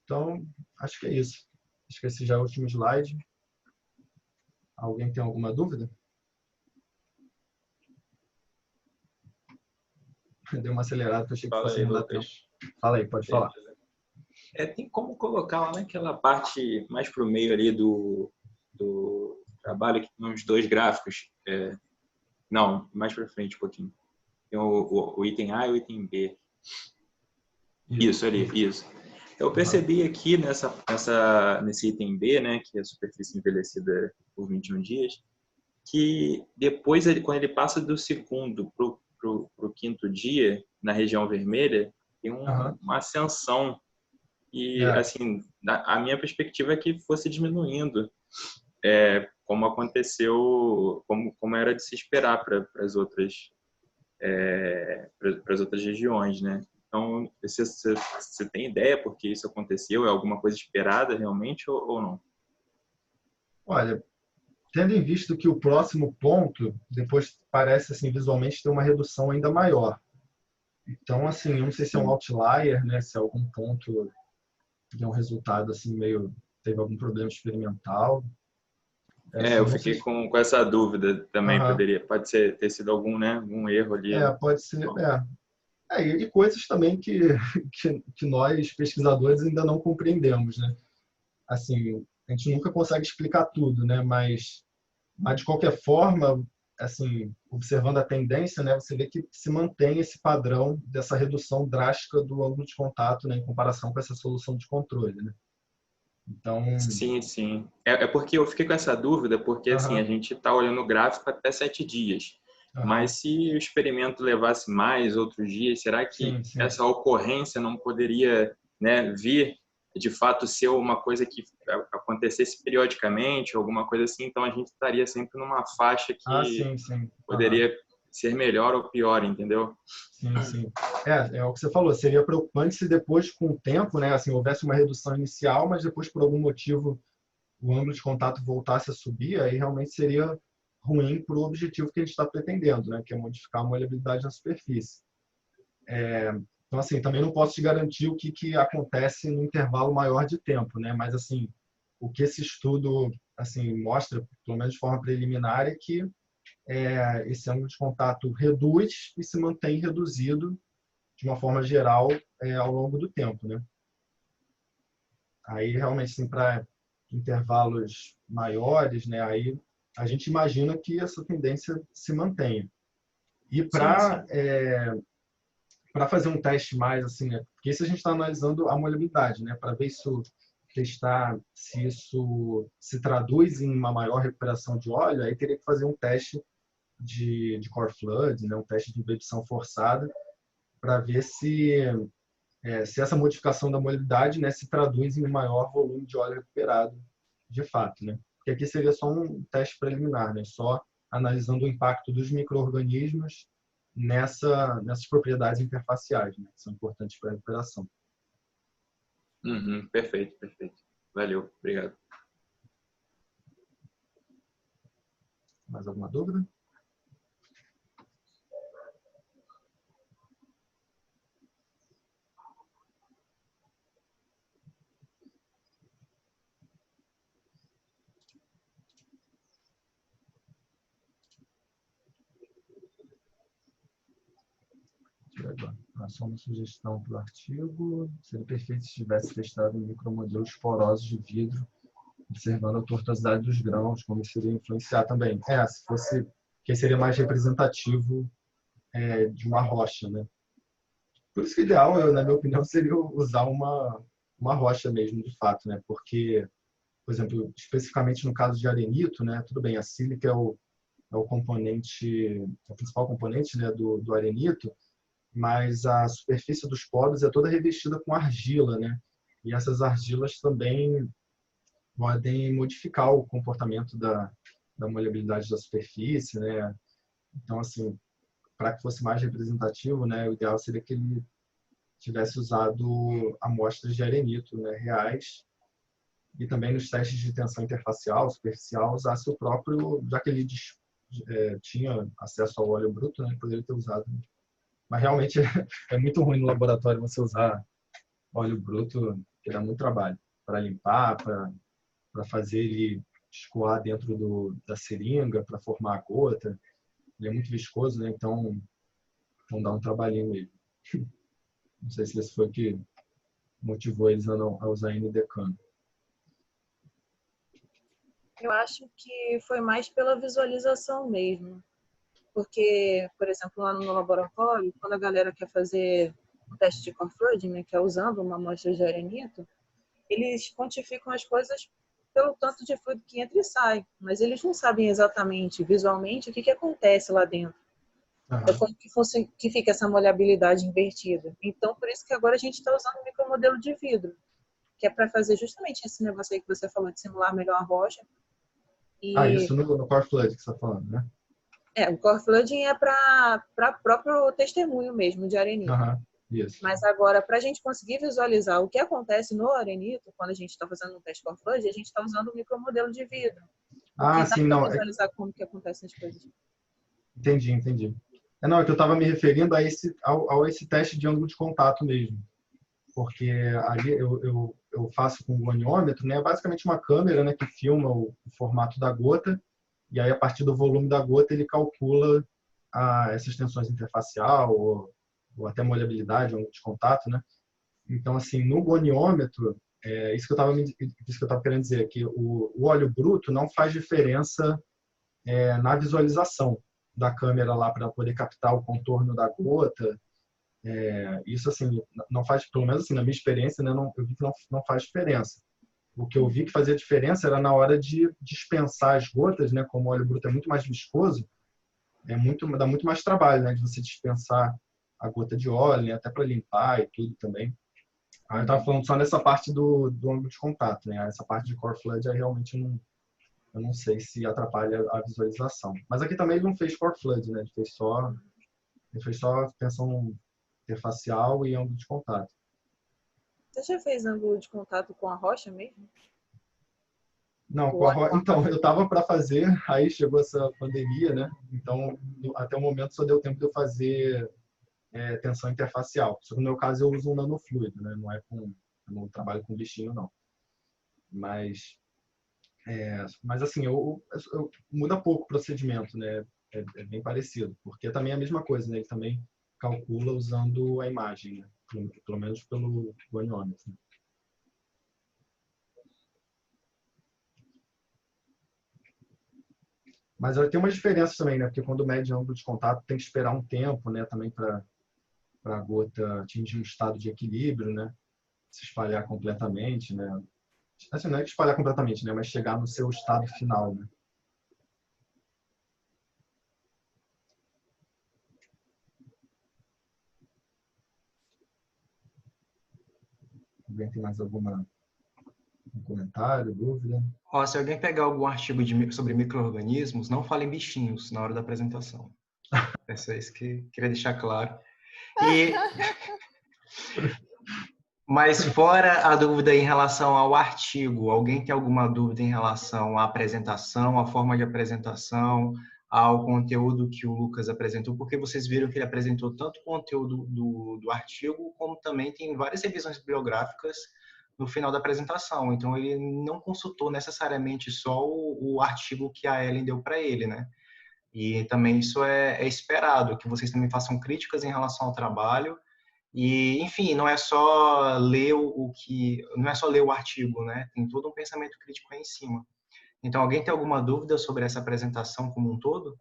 Então, acho que é isso. Acho que esse já é o último slide. Alguém tem alguma dúvida? Deu uma acelerada, que eu achei que fosse não dar tempo. Fala aí, pode falar. Tem como colocar lá naquela parte mais para o meio ali do trabalho, que tem uns 2 gráficos. Não, mais para frente um pouquinho. Tem o item A e o item B. Isso ali, isso. Eu percebi aqui nesse item B, né, que é a superfície envelhecida por 21 dias, que depois, quando ele passa do segundo para o quinto dia, na região vermelha, tem uma ascensão. E, assim, a minha perspectiva é que fosse diminuindo, como aconteceu, como era de se esperar para as outras regiões, né? Então, você tem ideia por que isso aconteceu? É alguma coisa esperada realmente ou não? Olha, tendo em vista que o próximo ponto, depois parece assim, visualmente ter uma redução ainda maior. Então, assim, eu não sei se é um outlier, né? Se é algum ponto de um resultado assim meio teve algum problema experimental. Eu fiquei com essa dúvida também. Pode ter sido algum erro ali. Pode ser. E coisas também que nós pesquisadores ainda não compreendemos, né? Assim, a gente nunca consegue explicar tudo, né? Mas de qualquer forma, assim, observando a tendência, né, você vê que se mantém esse padrão dessa redução drástica do ângulo de contato, né, em comparação com essa solução de controle, né? Então, sim. Porque eu fiquei com essa dúvida, porque assim, a gente está olhando o gráfico até 7 dias. Mas se o experimento levasse mais outros dias, será que essa ocorrência não poderia, né, vir de fato ser uma coisa que acontecesse periodicamente, alguma coisa assim, então a gente estaria sempre numa faixa Ah, que sim, sim. poderia ser melhor ou pior, entendeu? Sim, sim. É o que você falou, seria preocupante se depois, com o tempo, né, assim, houvesse uma redução inicial, mas depois, por algum motivo, o ângulo de contato voltasse a subir, aí realmente seria ruim para o objetivo que a gente está pretendendo, né, que é modificar a molhabilidade na superfície. Então, assim, também não posso te garantir o que acontece no intervalo maior de tempo, né, mas, assim, o que esse estudo, assim, mostra, pelo menos de forma preliminar, é que esse ângulo de contato reduz e se mantém reduzido de uma forma geral ao longo do tempo, né? Aí realmente sim, para intervalos maiores, né? Aí a gente imagina que essa tendência se mantenha. E Sim, sim. para fazer um teste mais assim, né? Porque isso a gente está analisando a molhabilidade, né? Para ver isso testar se isso se traduz em uma maior recuperação de óleo, aí teria que fazer um teste de core flood, né? Um teste de ebulição forçada para ver se essa modificação da molhabilidade, né, se traduz em um maior volume de óleo recuperado, de fato, né? Porque aqui seria só um teste preliminar, né? Só analisando o impacto dos micro-organismos nessas propriedades interfaciais, né, que são importantes para a recuperação. Uhum, perfeito, perfeito. Valeu, obrigado. Mais alguma dúvida? Só uma sugestão para o artigo. Seria perfeito se tivesse testado micromodelos porosos de vidro, observando a tortuosidade dos grãos, como isso iria influenciar também. Se fosse, que seria mais representativo de uma rocha, né? Por isso que o ideal, na minha opinião, seria usar uma rocha mesmo, de fato, né? Porque, por exemplo, especificamente no caso de arenito, né? Tudo bem, a sílica é o componente, o principal componente, né, do arenito, mas a superfície dos poros é toda revestida com argila, né? E essas argilas também podem modificar o comportamento da molhabilidade da superfície, né? Então, assim, para que fosse mais representativo, né, o ideal seria que ele tivesse usado amostras de arenito, né, reais, e também nos testes de tensão interfacial, superficial, usasse o próprio, já que ele tinha acesso ao óleo bruto, né, ele poderia ter usado. Mas realmente é muito ruim no laboratório você usar óleo bruto, que dá muito trabalho para limpar, para fazer ele escoar dentro da seringa, para formar a gota. Ele é muito viscoso, né? Então dá um trabalhinho mesmo. Não sei se isso foi o que motivou eles a usar NDecano. Eu acho que foi mais pela visualização mesmo. Porque, por exemplo, lá no laboratório, quando a galera quer fazer o teste de core flooding, né, que é usando uma amostra de arenito, eles quantificam as coisas pelo tanto de fluido que entra e sai, mas eles não sabem exatamente, visualmente, o que acontece lá dentro. É como que fica essa molhabilidade invertida. Então, por isso que agora a gente está usando o micromodelo de vidro, que é para fazer justamente esse negócio aí que você falou, de simular melhor a rocha. Isso no Core Flood que você está falando, né? O core flooding é para próprio testemunho mesmo de arenito. Isso. Mas agora, para a gente conseguir visualizar o que acontece no arenito, quando a gente está fazendo um teste core flood, a gente está usando o micromodelo de vidro. Porque dá Sim, para não. visualizar como que acontecem as coisas. Entendi. Não, é que eu estava me referindo a esse teste de ângulo de contato mesmo. Porque ali eu faço com o goniômetro, né? Basicamente uma câmera, né, que filma o formato da gota, e aí a partir do volume da gota ele calcula essas tensões interfacial ou até molhabilidade, ângulo de contato, né? Então, assim, no goniômetro, isso que eu estava querendo dizer, que o óleo bruto não faz diferença na visualização da câmera lá para poder captar o contorno da gota. Isso, assim, não faz, pelo menos assim, na minha experiência, né, eu vi que não faz diferença. O que eu vi que fazia diferença era na hora de dispensar as gotas, né, como o óleo bruto é muito mais viscoso, dá muito mais trabalho, né, de você dispensar a gota de óleo, né, até para limpar e tudo também. Eu estava falando só nessa parte do ângulo de contato, né? Essa parte de core flood aí realmente eu não sei se atrapalha a visualização. Mas aqui também ele não fez core flood, né? Ele fez só tensão interfacial e ângulo de contato. Você já fez ângulo de contato com a rocha mesmo? Não, O óleo com a então, rocha? eu estava para fazer, aí chegou essa pandemia, né? Então, até o momento só deu tempo de eu fazer tensão interfacial. Só que no meu caso eu uso um nanofluido, né? Eu não trabalho com bichinho, não. Mas, mas assim, muda pouco o procedimento, né? É bem parecido, porque também é a mesma coisa, né? Ele também calcula usando a imagem, né? Pelo menos pelo goniometro, né? Mas tem uma diferença também, né? Porque quando mede ângulo de contato tem que esperar um tempo, né? Também para a gota atingir um estado de equilíbrio, né? Se espalhar completamente, né? Assim, não é que espalhar completamente, né? Mas chegar no seu estado final, né? Alguém tem mais algum comentário, dúvida? Ó, se alguém pegar algum artigo sobre micro-organismos, não fale em bichinhos na hora da apresentação. É isso que queria deixar claro. Mas fora a dúvida em relação ao artigo, alguém tem alguma dúvida em relação à apresentação, à forma de apresentação, ao conteúdo que o Lucas apresentou? Porque vocês viram que ele apresentou tanto o conteúdo do artigo, como também tem várias revisões bibliográficas no final da apresentação. Então, ele não consultou necessariamente só o artigo que a Ellen deu para ele, né? E também isso é esperado, que vocês também façam críticas em relação ao trabalho. E, enfim, não é só ler não é só ler o artigo, né? Tem todo um pensamento crítico aí em cima. Então, alguém tem alguma dúvida sobre essa apresentação como um todo?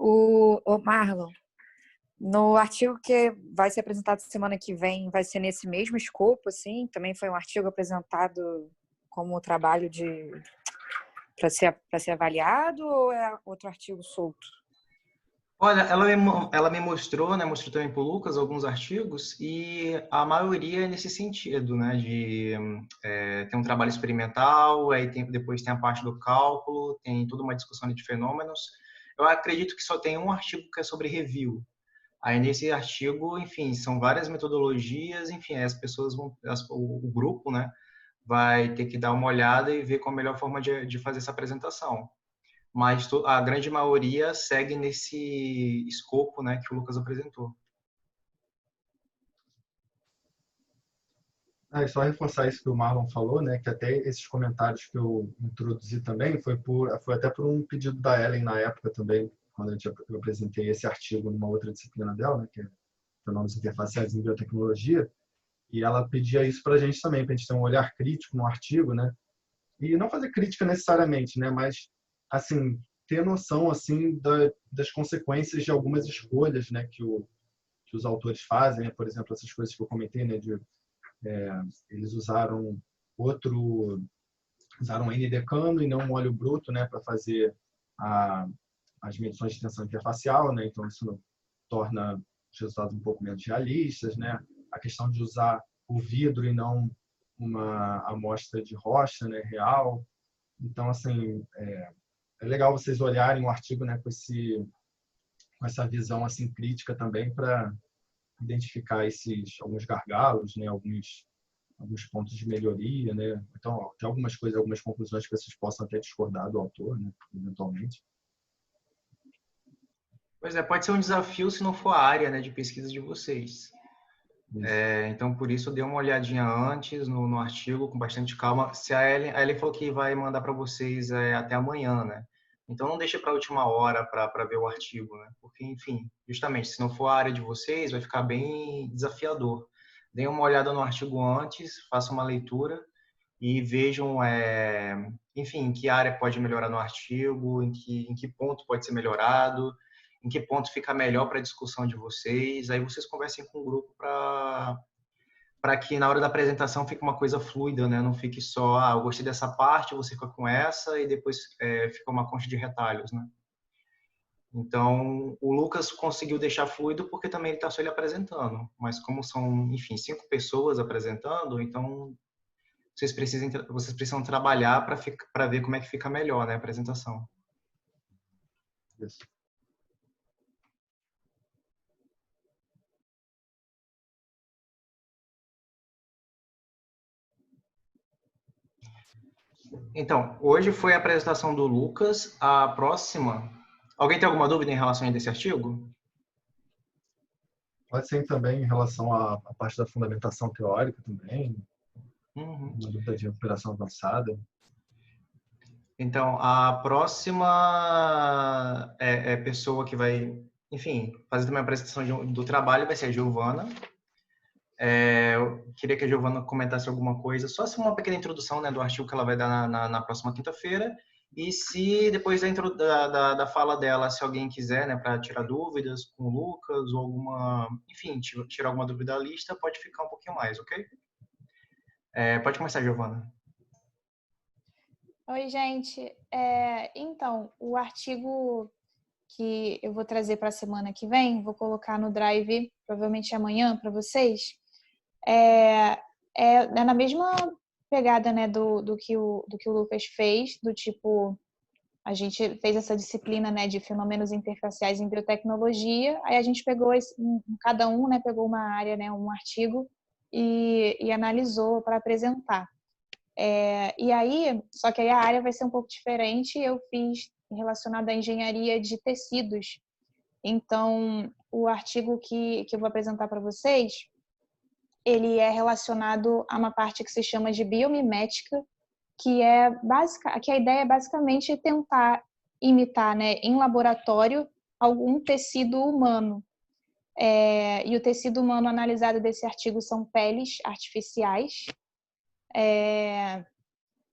O Marlon, no artigo que vai ser apresentado semana que vem, vai ser nesse mesmo escopo, assim? Também foi um artigo apresentado como trabalho para ser avaliado ou é outro artigo solto? Olha, ela me mostrou, né? Mostrou também para o Lucas alguns artigos e a maioria é nesse sentido, né? De ter um trabalho experimental, aí depois tem a parte do cálculo, tem toda uma discussão de fenômenos. Eu acredito que só tem um artigo que é sobre review. Aí nesse artigo, enfim, são várias metodologias, enfim, as pessoas o grupo, né, vai ter que dar uma olhada e ver qual a melhor forma de fazer essa apresentação. Mas a grande maioria segue nesse escopo, né, que o Lucas apresentou. E só reforçar isso que o Marlon falou, né? Que até esses comentários que eu introduzi também foi até por um pedido da Ellen na época também, quando eu apresentei esse artigo numa outra disciplina dela, né? Que é Fenômenos Interfaciais em Biotecnologia, e ela pedia isso para a gente também, para a gente ter um olhar crítico no artigo, né? E não fazer crítica necessariamente, né? Mas assim ter noção assim das consequências de algumas escolhas, né? Que os autores fazem, né? Por exemplo, essas coisas que eu comentei, né? Eles usaram N-decano e não um óleo bruto, né, para fazer as medições de tensão interfacial, né? Então isso torna os resultados um pouco menos realistas, né? A questão de usar o vidro e não uma amostra de rocha, né, real. Então assim é legal vocês olharem o artigo, né, com essa visão assim crítica também para identificar alguns gargalos, né, alguns pontos de melhoria, né? Então, tem algumas coisas, algumas conclusões que vocês possam até discordar do autor, né, eventualmente. Pois é, pode ser um desafio se não for a área, né, de pesquisa de vocês. Então, por isso, dê uma olhadinha antes no artigo, com bastante calma. Se a Ellen falou que vai mandar para vocês até amanhã, né? Então, não deixe para a última hora para ver o artigo, né? Porque, enfim, justamente, se não for a área de vocês, vai ficar bem desafiador. Deem uma olhada no artigo antes, façam uma leitura e vejam, enfim, em que área pode melhorar no artigo, em que ponto pode ser melhorado, em que ponto fica melhor para a discussão de vocês. Aí vocês conversem com o grupo para que na hora da apresentação fique uma coisa fluida, né? Não fique só, eu gostei dessa parte, você fica com essa e depois fica uma concha de retalhos, né? Então, o Lucas conseguiu deixar fluido porque também ele está só ele apresentando. Mas como são, enfim, 5 pessoas apresentando, então vocês precisam trabalhar para ver como é que fica melhor, né, a apresentação. Isso. Então, hoje foi a apresentação do Lucas. A próxima... Alguém tem alguma dúvida em relação a esse artigo? Pode ser também em relação à parte da fundamentação teórica também, Uhum. uma dúvida de operação avançada. Então, a próxima pessoa que vai, enfim, fazer também a apresentação do trabalho vai ser a Giovana. Eu queria que a Giovana comentasse alguma coisa, só assim uma pequena introdução, né, do artigo que ela vai dar na próxima quinta-feira. E se depois da fala dela, se alguém quiser, né, para tirar dúvidas com o Lucas ou alguma, enfim, tirar alguma dúvida da lista, pode ficar um pouquinho mais, ok? Pode começar, Giovana. Oi, gente. Então, o artigo que eu vou trazer para a semana que vem, vou colocar no Drive, provavelmente amanhã, para vocês, é na mesma pegada, né, do que o Lucas fez, do tipo, a gente fez essa disciplina, né, de fenômenos interfaciais em biotecnologia, aí a gente pegou cada um, né, pegou uma área, né, um artigo e analisou para apresentar. E aí, só que aí a área vai ser um pouco diferente, eu fiz relacionado à engenharia de tecidos. Então, o artigo que eu vou apresentar para vocês, ele é relacionado a uma parte que se chama de biomimética, que a ideia é basicamente tentar imitar, né, em laboratório algum tecido humano. E o tecido humano analisado desse artigo são peles artificiais.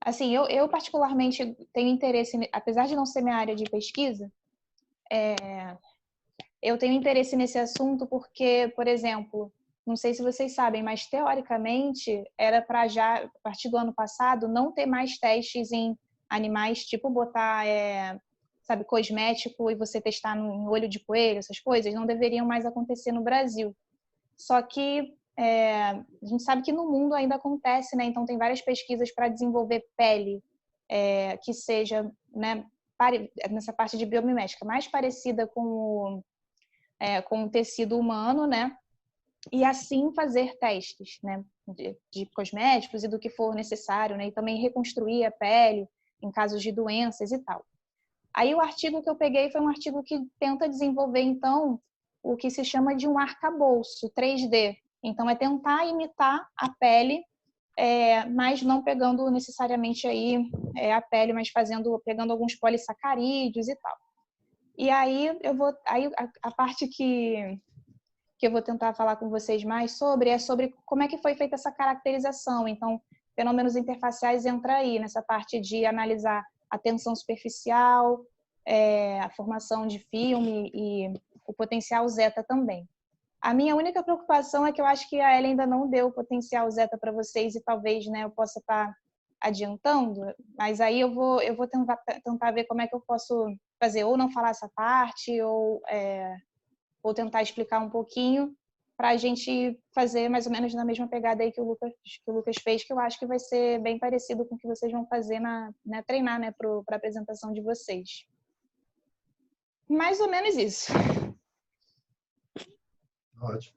Assim, eu particularmente tenho interesse, apesar de não ser minha área de pesquisa, eu tenho interesse nesse assunto porque, por exemplo, não sei se vocês sabem, mas teoricamente era para já, a partir do ano passado, não ter mais testes em animais, tipo botar, sabe, cosmético e você testar em olho de coelho, essas coisas, não deveriam mais acontecer no Brasil. Só que a gente sabe que no mundo ainda acontece, né? Então tem várias pesquisas para desenvolver pele que seja, né, nessa parte de biomimética, mais parecida com o tecido humano, né? E assim fazer testes, né, de cosméticos e do que for necessário, né? E também reconstruir a pele em casos de doenças e tal. Aí o artigo que eu peguei foi um artigo que tenta desenvolver, então, o que se chama de um arcabouço 3D. Então, é tentar imitar a pele, mas não pegando necessariamente aí a pele, mas pegando alguns polissacarídeos e tal. E aí a parte que eu vou tentar falar com vocês mais é sobre como é que foi feita essa caracterização. Então, fenômenos interfaciais entra aí nessa parte de analisar a tensão superficial, a formação de filme e o potencial zeta também. A minha única preocupação é que eu acho que a Ellen ainda não deu o potencial zeta para vocês e talvez, né, eu possa estar adiantando, mas aí eu vou tentar ver como é que eu posso fazer, ou não falar essa parte, ou tentar explicar um pouquinho para a gente fazer mais ou menos na mesma pegada aí que o Lucas fez, que eu acho que vai ser bem parecido com o que vocês vão fazer treinar, né, para a apresentação de vocês. Mais ou menos isso. Ótimo.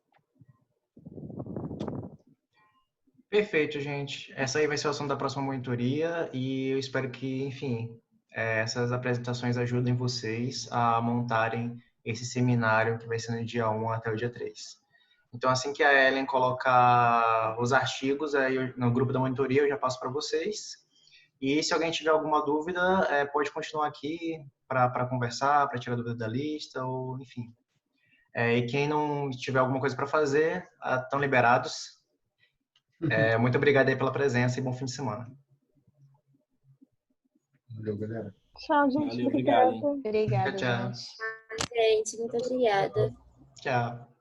Perfeito, gente. Essa aí vai ser o assunto da próxima monitoria e eu espero que, enfim, essas apresentações ajudem vocês a montarem esse seminário que vai ser no dia 1 até o dia 3. Então, assim que a Ellen colocar os artigos aí no grupo da monitoria, eu já passo para vocês. E se alguém tiver alguma dúvida, pode continuar aqui para conversar, para tirar dúvida da lista, ou enfim. E quem não tiver alguma coisa para fazer, estão liberados. Muito obrigado aí pela presença e bom fim de semana. Valeu, galera. Tchau, gente. Valeu, obrigado. Obrigada, Tchau, tchau. gente. Gente, muito obrigada. Tchau.